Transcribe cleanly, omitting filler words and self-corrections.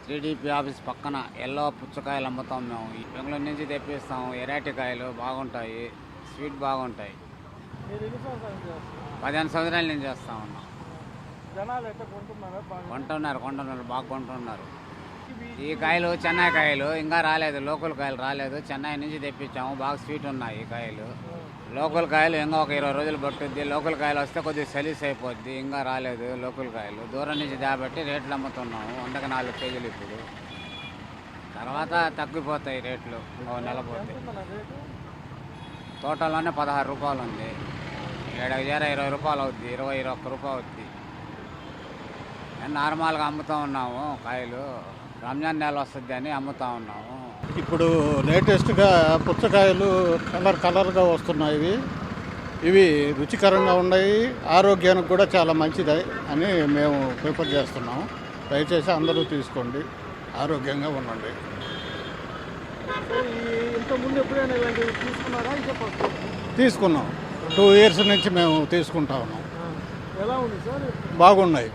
TDP office పక్కన yellow పుచ్చకాయలు అమ్ముతాం మేము. బెంగళూరు నుంచి తెప్పిస్తాం. ఎరాటికాయలు బాగుంటాయి, స్వీట్ బాగుంటాయి. మీరు ఎన్ని సంవత్సరాల నుంచి చేస్తున్నారు? 15 సంవత్సరాల నుంచి చేస్తా ఉన్నాం. జనాలు ఎట్లా కొంటున్నారా? బాగా కొంటున్నారు, బాగా కొంటున్నారు. ఈ కాయలు చెన్నై కాయలు ఇంకా రాలేదు, లోకల్ కాయలు రాలేదు. చెన్నై నుంచి తెప్పించాము, బాగా స్వీట్ ఉన్నాయి ఈ కాయలు. లోకల్ కాయలు ఇంకా ఒక 20 రోజులు పట్టుద్ది. లోకల్ కాయలు వస్తే కొద్దిగా సలీస్ అయిపోద్ది, ఇంకా రాలేదు లోకల్ కాయలు. దూరం నుంచి దాబట్టి రేట్లు అమ్ముతున్నాము, 104 కేజీలు ఇప్పుడు. తర్వాత తగ్గిపోతాయి రేట్లు, ఓ నెల పోతే. మన రేటు తోటలోనే 16 రూపాయలు ఉంది, ఏడకి చేర 20 రూపాయలు అవుద్ది, 21 రూపాయలు అవుద్ది. నార్మల్గా అమ్ముతూ ఉన్నాము కాయలు. రంజాన్ నెల వస్తుంది అని అమ్ముతూ ఉన్నాము. ఇప్పుడు లేటెస్ట్గా పుచ్చకాయలు కలర్గా వస్తున్నాయి. ఇవి రుచికరంగా ఉన్నాయి, ఆరోగ్యానికి కూడా చాలా మంచిది అని మేము ప్రిఫర్ చేస్తున్నాము. దయచేసి అందరూ తీసుకోండి, ఆరోగ్యంగా ఉండండి. ఇంతకుముందు ఎప్పుడైనా ఇలాంటివి తీసుకున్నారా? ఇంకా ఫస్ట్ తీసుకున్నాం, 2 years నుంచి మేము తీసుకుంటా ఉన్నాం. ఎలా ఉంది సార్? బాగున్నాయి.